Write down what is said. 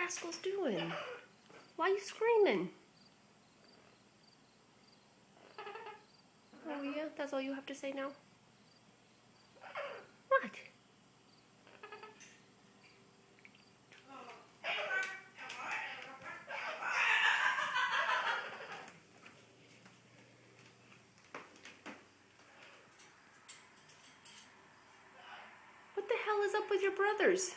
rascals doing? Why are you screaming? Oh yeah, that's all you have to say now? What? What the hell is up with your brothers?